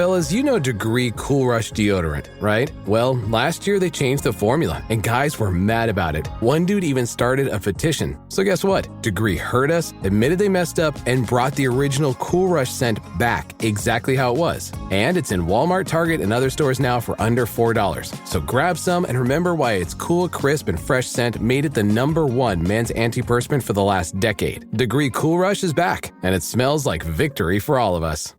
Fellas, you know Degree Cool Rush deodorant, right? Well, last year they changed the formula, and guys were mad about it. One dude even started a petition. So guess what? Degree heard us, admitted they messed up, and brought the original Cool Rush scent back exactly how it was. And it's in Walmart, Target, and other stores now for under $4. So grab some and remember why its cool, crisp, and fresh scent made it the #1 men's antiperspirant for the last decade. Degree Cool Rush is back, and it smells like victory for all of us.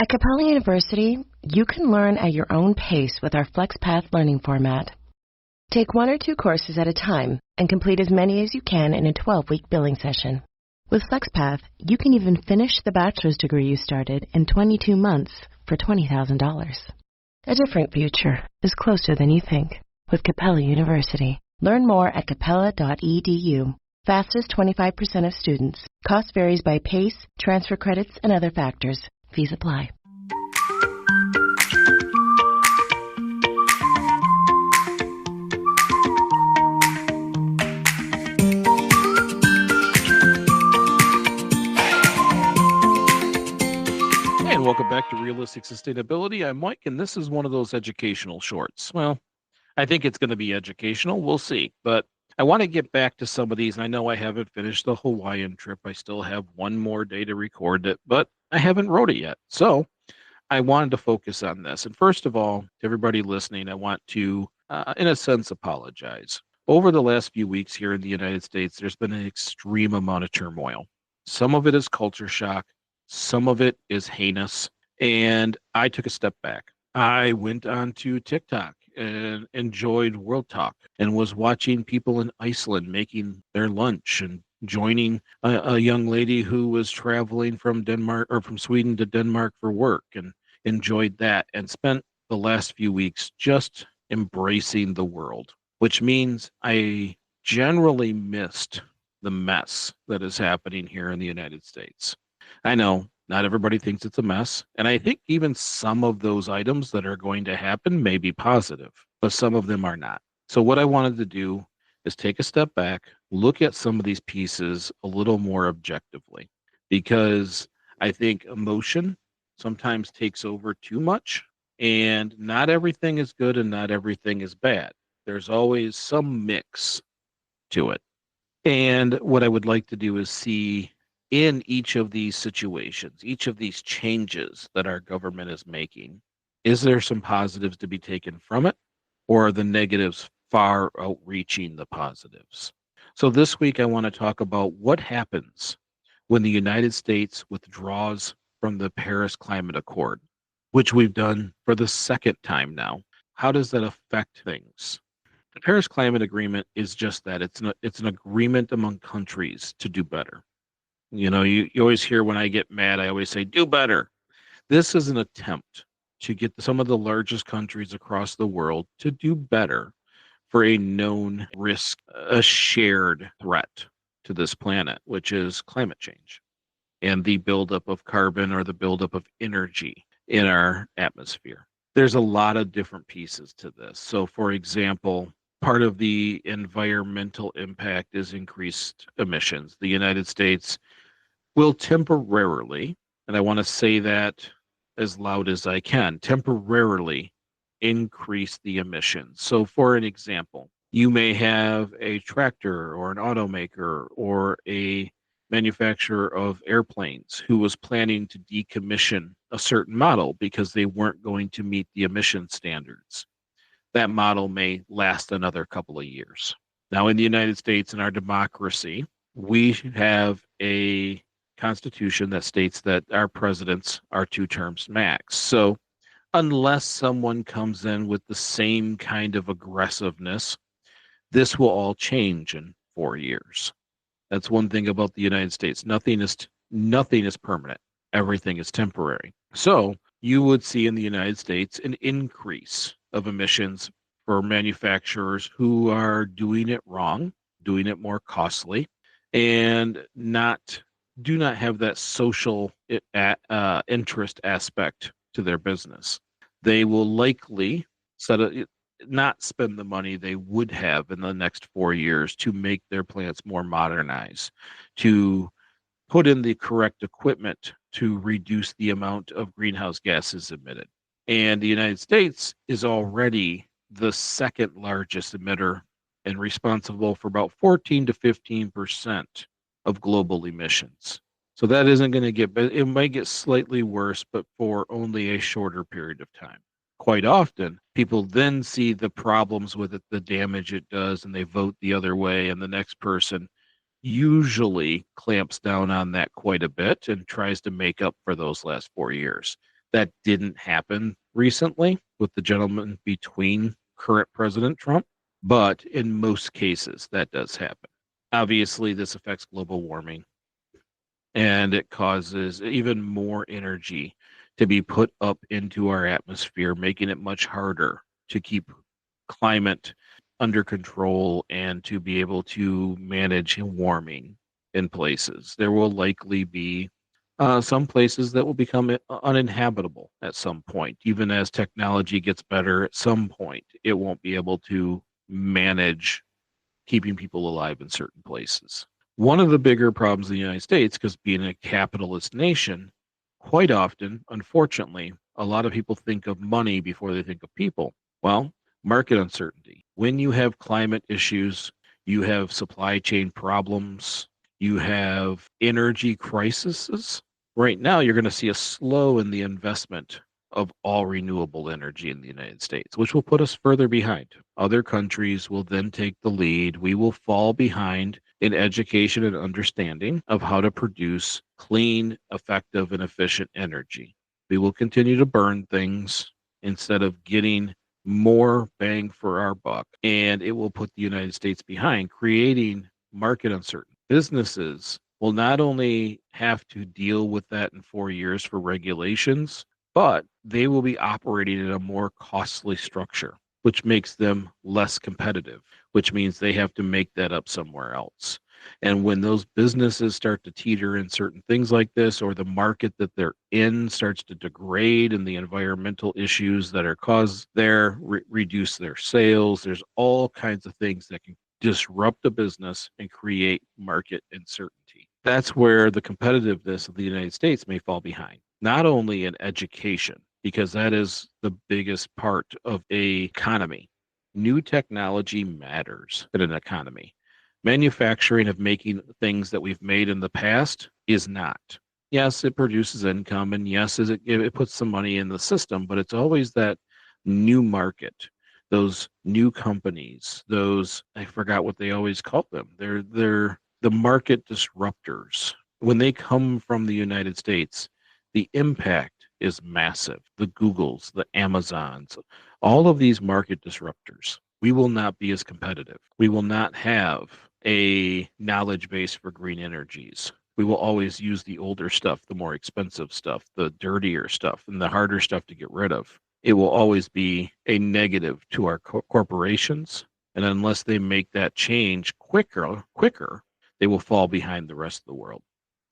At Capella University, you can learn at your own pace with our FlexPath learning format. Take 1 or 2 courses at a time and complete as many as you can in a 12-week billing session. With FlexPath, you can even finish the bachelor's degree you started in 22 months for $20,000. A different future is closer than you think with Capella University. Learn more at capella.edu. Fastest 25% of students. Cost varies by pace, transfer credits, and other factors. Fees apply. And welcome back to Realistic Sustainability. I'm Mike, and this is one of those educational shorts. Well, I think it's going to be educational. We'll see. But I want to get back to some of these, and I know I haven't finished the Hawaiian trip. I still have one more day to record it, but I haven't wrote it yet. So I wanted to focus on this. And first of all, to everybody listening, I want to, in a sense, apologize. Over the last few weeks here in the United States, there's been an extreme amount of turmoil. Some of it is culture shock. Some of it is heinous. And I took a step back. I went onto TikTok and enjoyed World Talk and was watching people in Iceland making their lunch and joining a young lady who was traveling from Denmark or from Sweden to Denmark for work, and enjoyed that and spent the last few weeks just embracing the world, which means I generally missed the mess that is happening here in the United States. I know not everybody thinks it's a mess, and I think even some of those items that are going to happen may be positive, but some of them are not. So what I wanted to do is take a step back, look at some of these pieces a little more objectively, because I think emotion sometimes takes over too much, and not everything is good and not everything is bad. There's always some mix to it. And what I would like to do is see in each of these situations, each of these changes that our government is making, is there some positives to be taken from it, or are the negatives far outreaching the positives? So this week, I want to talk about what happens when the United States withdraws from the Paris Climate Accord, which we've done for the second time now. How does that affect things? The Paris Climate Agreement is just that. It's an agreement among countries to do better. You know, you always hear when I get mad, I always say, do better. This is an attempt to get some of the largest countries across the world to do better for a known risk, a shared threat to this planet, which is climate change and the buildup of carbon or the buildup of energy in our atmosphere. There's a lot of different pieces to this. So, for example, part of the environmental impact is increased emissions. The United States will temporarily, and I want to say that as loud as I can, temporarily increase the emissions. So for an example, you may have a tractor or an automaker or a manufacturer of airplanes who was planning to decommission a certain model because they weren't going to meet the emission standards. That model may last another couple of years. Now, in the United States, in our democracy, we have a constitution that states that our presidents are 2 terms max. So unless someone comes in with the same kind of aggressiveness, this will all change in 4 years. That's one thing about the United States. Nothing is permanent. Everything is temporary. So you would see in the United States an increase of emissions for manufacturers who are doing it wrong, doing it more costly, and do not have that social interest aspect to their business. They will likely not spend the money they would have in the next 4 years to make their plants more modernized, to put in the correct equipment to reduce the amount of greenhouse gases emitted. And the United States is already the second largest emitter and responsible for about 14 to 15% of global emissions. So that isn't going to get, it might get slightly worse, but for only a shorter period of time. Quite often, people then see the problems with it, the damage it does, and they vote the other way. And the next person usually clamps down on that quite a bit and tries to make up for those last 4 years. That didn't happen recently with the gentleman between current President Trump, but in most cases, that does happen. Obviously, this affects global warming and it causes even more energy to be put up into our atmosphere, making it much harder to keep climate under control and to be able to manage warming in places. There will likely be some places that will become uninhabitable at some point. Even as technology gets better, at some point, it won't be able to manage keeping people alive in certain places. One of the bigger problems in the United States, because being a capitalist nation, quite often, unfortunately, a lot of people think of money before they think of people. Well, market uncertainty. When you have climate issues, you have supply chain problems, you have energy crises. Right now, you're going to see a slow in the investment of all renewable energy in the United States, which will put us further behind. Other countries will then take the lead. We will fall behind in education and understanding of how to produce clean, effective, and efficient energy. We will continue to burn things instead of getting more bang for our buck, and it will put the United States behind, creating market uncertainty. Businesses will not only have to deal with that in 4 years for regulations, but they will be operating in a more costly structure, which makes them less competitive, which means they have to make that up somewhere else. And when those businesses start to teeter in certain things like this, or the market that they're in starts to degrade and the environmental issues that are caused there reduce their sales, there's all kinds of things that can disrupt a business and create market uncertainty. That's where the competitiveness of the United States may fall behind, not only in education, because that is the biggest part of a economy. New technology matters in an economy. Manufacturing of making things that we've made in the past is not. Yes, it produces income, and yes, it puts some money in the system, but it's always that new market, those new companies, those, I forgot what they always call them. They're the market disruptors. When they come from the United States, the impact is massive. The Googles, the Amazons, all of these market disruptors, we will not be as competitive. We will not have a knowledge base for green energies. We will always use the older stuff, the more expensive stuff, the dirtier stuff, and the harder stuff to get rid of. It will always be a negative to our corporations. And unless they make that change quicker, they will fall behind the rest of the world.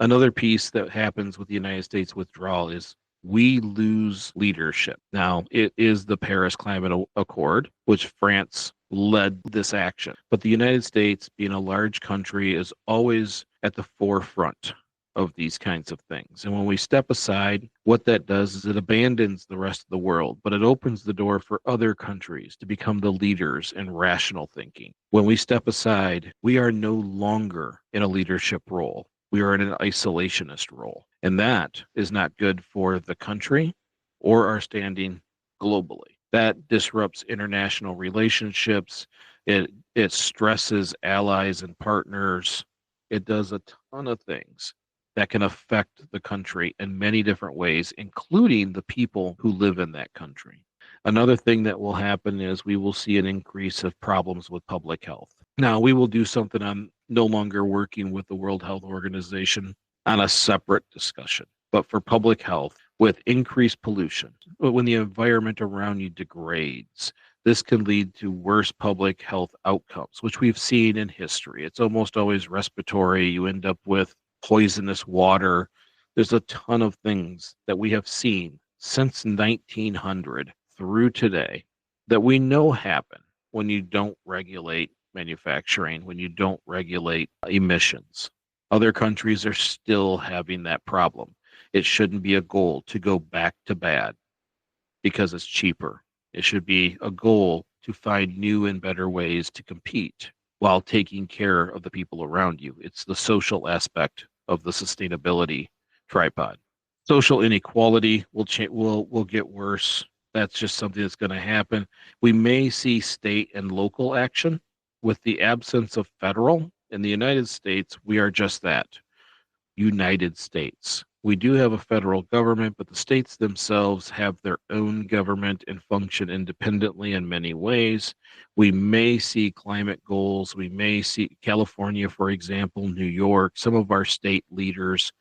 Another piece that happens with the United States withdrawal is we lose leadership. Now, it is the Paris Climate Accord, which France led this action. But the United States, being a large country, is always at the forefront of these kinds of things. And when we step aside, what that does is it abandons the rest of the world, but it opens the door for other countries to become the leaders in rational thinking. When we step aside, we are no longer in a leadership role. We are in an isolationist role. And that is not good for the country or our standing globally. That disrupts international relationships. It stresses allies and partners. It does a ton of things that can affect the country in many different ways, including the people who live in that country. Another thing that will happen is we will see an increase of problems with public health. Now, we will do something on no longer working with the World Health Organization on a separate discussion. But for public health, with increased pollution, when the environment around you degrades, this can lead to worse public health outcomes, which we've seen in history. It's almost always respiratory. You end up with poisonous water. There's a ton of things that we have seen since 1900 through today that we know happen when you don't regulate manufacturing, when you don't regulate emissions. Other countries are still having that problem. It shouldn't be a goal to go back to bad because it's cheaper. It should be a goal to find new and better ways to compete while taking care of the people around you. It's the social aspect of the sustainability tripod. Social inequality will get worse. That's just something that's going to happen. We may see state and local action with the absence of federal. In the United States, we are just that. United States. We do have a federal government, but the states themselves have their own government and function independently in many ways. We may see climate goals. We may see California, for example, New York. Some of our state leaders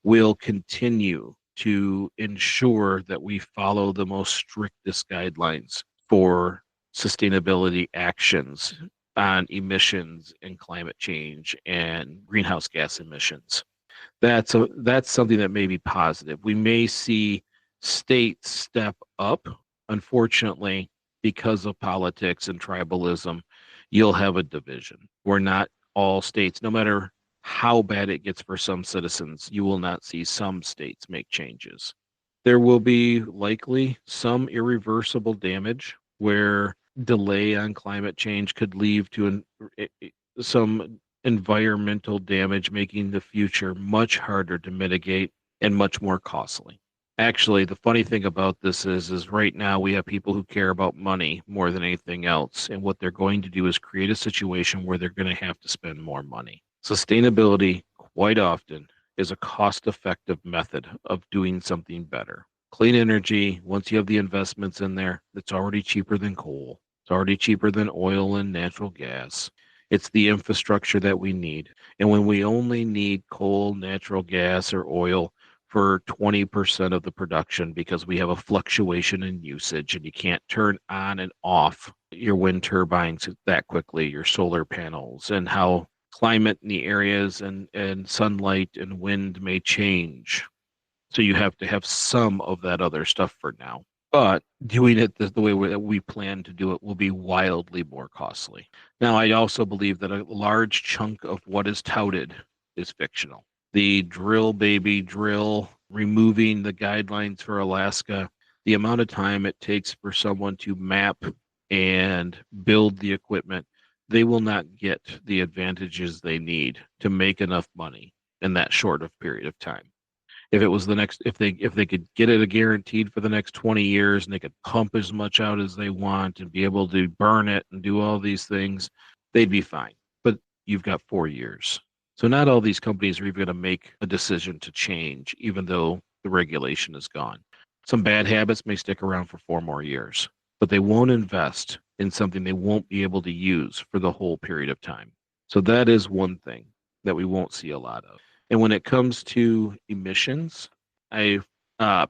will continue to ensure that we follow the most strictest guidelines for sustainability actions on emissions and climate change and greenhouse gas emissions. That's something that may be positive. We may see states step up. Unfortunately, because of politics and tribalism, you'll have a division where not all states, no matter how bad it gets for some citizens, you will not see some states make changes. There will be likely some irreversible damage where delay on climate change could lead to some environmental damage, making the future much harder to mitigate and much more costly. Actually, the funny thing about this is right now we have people who care about money more than anything else. And what they're going to do is create a situation where they're going to have to spend more money. Sustainability, quite often, is a cost-effective method of doing something better. Clean energy, once you have the investments in there, it's already cheaper than coal. It's already cheaper than oil and natural gas. It's the infrastructure that we need. And when we only need coal, natural gas, or oil for 20% of the production because we have a fluctuation in usage and you can't turn on and off your wind turbines that quickly, your solar panels, and how climate in the areas and sunlight and wind may change. So you have to have some of that other stuff for now. But doing it the way that we plan to do it will be wildly more costly. Now, I also believe that a large chunk of what is touted is fictional. The drill, baby, drill, removing the guidelines for Alaska, the amount of time it takes for someone to map and build the equipment, they will not get the advantages they need to make enough money in that short of period of time. If it was the next, if they could get it a guaranteed for the next 20 years and they could pump as much out as they want and be able to burn it and do all these things, they'd be fine. But you've got 4 years. So not all these companies are even going to make a decision to change, even though the regulation is gone. Some bad habits may stick around for 4 more years, but they won't invest in something they won't be able to use for the whole period of time. So that is one thing that we won't see a lot of. And when it comes to emissions, I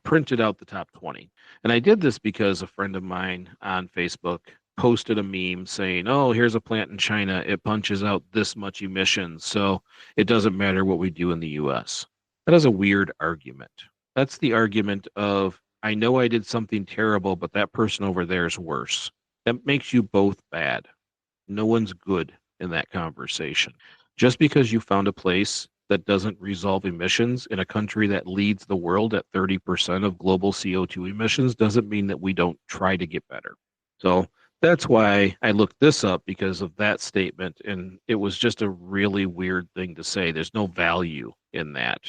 printed out the top 20. And I did this because a friend of mine on Facebook posted a meme saying, oh, here's a plant in China. It punches out this much emissions. So it doesn't matter what we do in the US. That is a weird argument. That's the argument of, I know I did something terrible, but that person over there is worse. That makes you both bad. No one's good in that conversation. Just because you found a place that doesn't resolve emissions in a country that leads the world at 30% of global CO2 emissions doesn't mean that we don't try to get better. So that's why I looked this up, because of that statement. And it was just a really weird thing to say. There's no value in that.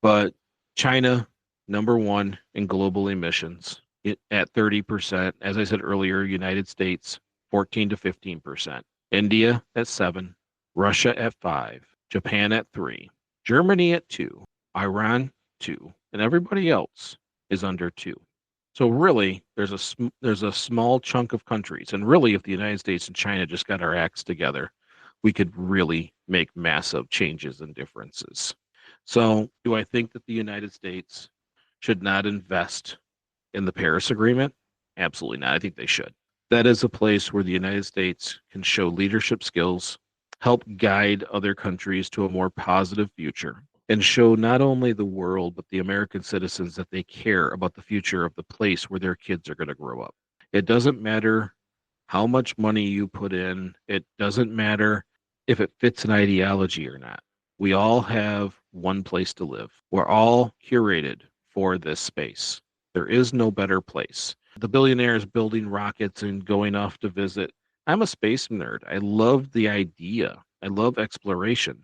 But China, number one in global emissions at 30%. As I said earlier, United States, 14 to 15%. India at 7%. Russia at 5%. Japan at 3%. Germany at 2%, Iran 2%, and everybody else is under 2%. So really, there's a small chunk of countries, and really, if the United States and China just got our acts together, we could really make massive changes and differences. So, do I think that the United States should not invest in the Paris Agreement? Absolutely not. I think they should. That is a place where the United States can show leadership skills, help guide other countries to a more positive future, and show not only the world, but the American citizens that they care about the future of the place where their kids are going to grow up. It doesn't matter how much money you put in. It doesn't matter if it fits an ideology or not. We all have one place to live. We're all curated for this space. There is no better place. The billionaires building rockets and going off to visit. I'm a space nerd. I love the idea. I love exploration,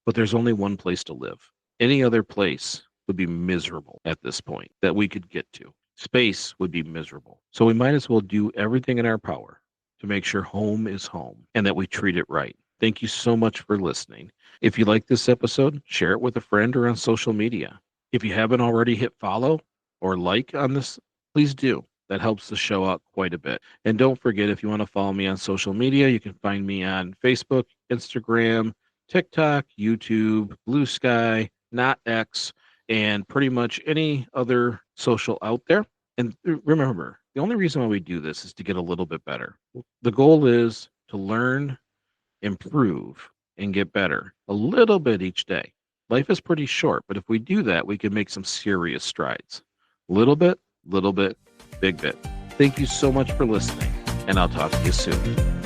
but there's only one place to live. Any other place would be miserable at this point that we could get to. Space would be miserable. So we might as well do everything in our power to make sure home is home and that we treat it right. Thank you so much for listening. If you like this episode, share it with a friend or on social media. If you haven't already hit follow or like on this, please do. That helps the show out quite a bit. And don't forget, if you want to follow me on social media, you can find me on Facebook, Instagram, TikTok, YouTube, BlueSky, not X, and pretty much any other social out there. And remember, the only reason why we do this is to get a little bit better. The goal is to learn, improve, and get better a little bit each day. Life is pretty short, but if we do that, we can make some serious strides. Little bit, big bit. Thank you so much for listening, and I'll talk to you soon.